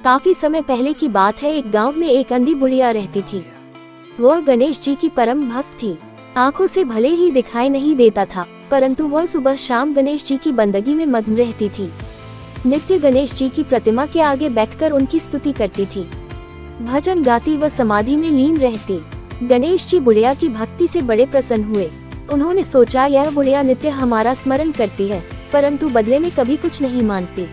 काफी समय पहले की बात है। एक गांव में एक अंधी बुढ़िया रहती थी। वह गणेश जी की परम भक्त थी। आंखों से भले ही दिखाई नहीं देता था, परंतु वह सुबह शाम गणेश जी की बंदगी में मग्न रहती थी। नित्य गणेश जी की प्रतिमा के आगे बैठकर उनकी स्तुति करती थी। भजन गाती व समाधि में लीन रहती। गणेश जी बुढ़िया की भक्ति से बड़े प्रसन्न हुए। उन्होंने सोचा, यह बुढ़िया नित्य हमारा स्मरण करती है, परंतु बदले में कभी कुछ नहीं मांगती।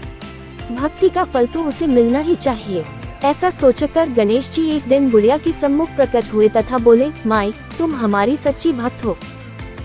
भक्ति का फल तो उसे मिलना ही चाहिए। ऐसा सोचकर गणेश जी एक दिन बुढ़िया के सम्मुख प्रकट हुए तथा बोले, माई, तुम हमारी सच्ची भक्त हो।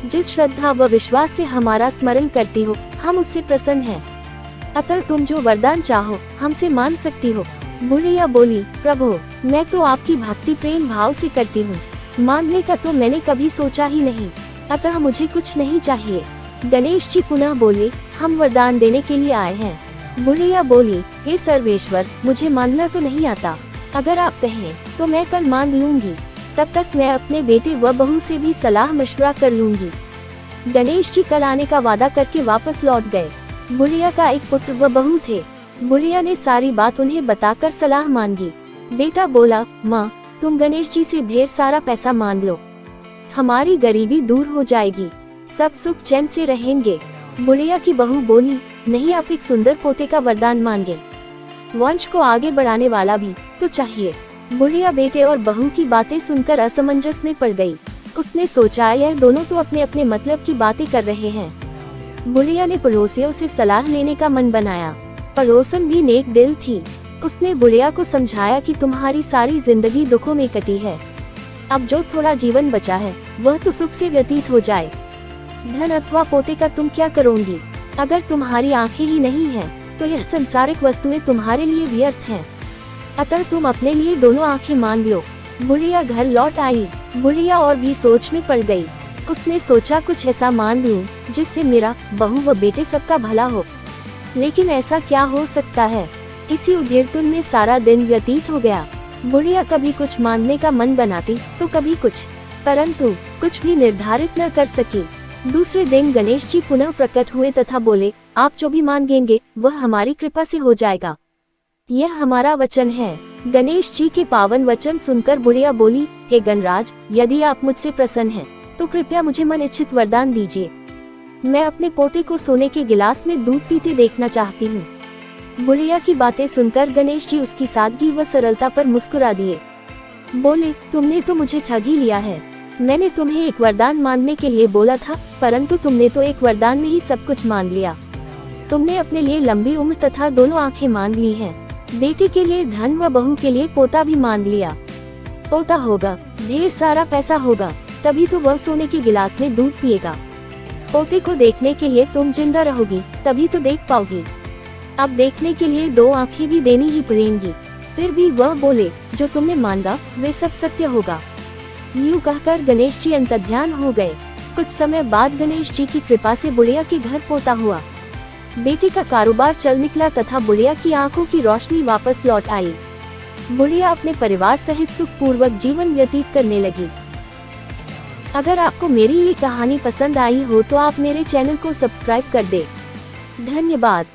जिस श्रद्धा व विश्वास से हमारा स्मरण करती हो, हम उससे प्रसन्न हैं। अतः तुम जो वरदान चाहो हमसे मांग सकती हो। बुढ़िया बोली, प्रभु, मैं तो आपकी भक्ति प्रेम भाव से करती हूँ। मांगने का तो मैंने कभी सोचा ही नहीं, अतः मुझे कुछ नहीं चाहिए। गणेश जी पुनः बोले, हम वरदान देने के लिए आए हैं। बुढ़िया बोली, हे सर्वेश्वर, मुझे मांगना तो नहीं आता। अगर आप कहें तो मैं कल मांग लूंगी। तब तक मैं अपने बेटे व बहू से भी सलाह मशवरा कर लूंगी। गणेश जी कल आने का वादा करके वापस लौट गए। बुढ़िया का एक पुत्र व बहू थे। बुढ़िया ने सारी बात उन्हें बताकर सलाह मांगी। बेटा बोला, माँ, तुम गणेश जी से ढेर सारा पैसा मांग लो, हमारी गरीबी दूर हो जाएगी, सब सुख चैन से रहेंगे। बुढ़िया की बहू बोली, नहीं, आप एक सुंदर पोते का वरदान मांगे। वंश को आगे बढ़ाने वाला भी तो चाहिए। बुढ़िया बेटे और बहू की बातें सुनकर असमंजस में पड़ गई। उसने सोचा, यह दोनों तो अपने अपने मतलब की बातें कर रहे हैं। बुढ़िया ने पड़ोसियों से सलाह लेने का मन बनाया। पड़ोसन भी नेक दिल थी। उसने बुढ़िया को समझाया कि तुम्हारी सारी जिंदगी दुखों में कटी है, अब जो थोड़ा जीवन बचा है वह तो सुख से व्यतीत हो जाए। धन अथवा पोते का तुम क्या करोगी? अगर तुम्हारी आंखें ही नहीं हैं, तो यह संसारिक वस्तुएं तुम्हारे लिए व्यर्थ हैं। अतः तुम अपने लिए दोनों आंखें मांग लो। बुढ़िया घर लौट आई। बुढ़िया और भी सोच में पड़ गई। उसने सोचा, कुछ ऐसा मांग लूं जिससे मेरा, बहू व बेटे सबका भला हो। लेकिन ऐसा क्या हो सकता है? इसी उधेड़पुन में सारा दिन व्यतीत हो गया। बुढ़िया कभी कुछ मांगने का मन बनाती तो कभी कुछ, परंतु कुछ भी निर्धारित न कर सकी। दूसरे दिन गणेश जी पुनः प्रकट हुए तथा बोले, आप जो भी मांगेंगे वह हमारी कृपा से हो जाएगा, यह हमारा वचन है। गणेश जी के पावन वचन सुनकर बुढ़िया बोली, हे गणराज, यदि आप मुझसे प्रसन्न हैं, तो कृपया मुझे मन इच्छित वरदान दीजिए। मैं अपने पोते को सोने के गिलास में दूध पीते देखना चाहती हूँ। बुढ़िया की बातें सुनकर गणेश जी उसकी सादगी व सरलता पर मुस्कुरा दिए। बोले, तुमने तो मुझे ठग ही लिया है। मैंने तुम्हें एक वरदान मांगने के लिए बोला था, परंतु तुमने तो एक वरदान में ही सब कुछ मांग लिया। तुमने अपने लिए लंबी उम्र तथा दोनों आंखें मांग ली हैं। बेटे के लिए धन व बहू के लिए पोता भी मांग लिया। पोता होगा, ढेर सारा पैसा होगा, तभी तो वह सोने के गिलास में दूध पिएगा। पोते को देखने के लिए तुम जिंदा रहोगी, तभी तो देख पाओगी। अब देखने के लिए दो आंखें भी देनी ही पड़ेंगी। फिर भी वह बोले, जो तुमने मांगा वे सब सत्य होगा। यूं कहकर गणेश जी अंतर्ध्यान हो गए। कुछ समय बाद गणेश जी की कृपा से बुढ़िया के घर पोता हुआ। बेटे का कारोबार चल निकला तथा बुढ़िया की आंखों की रोशनी वापस लौट आई। बुढ़िया अपने परिवार सहित सुखपूर्वक जीवन व्यतीत करने लगी। अगर आपको मेरी ये कहानी पसंद आई हो तो आप मेरे चैनल को सब्सक्राइब कर दें। धन्यवाद।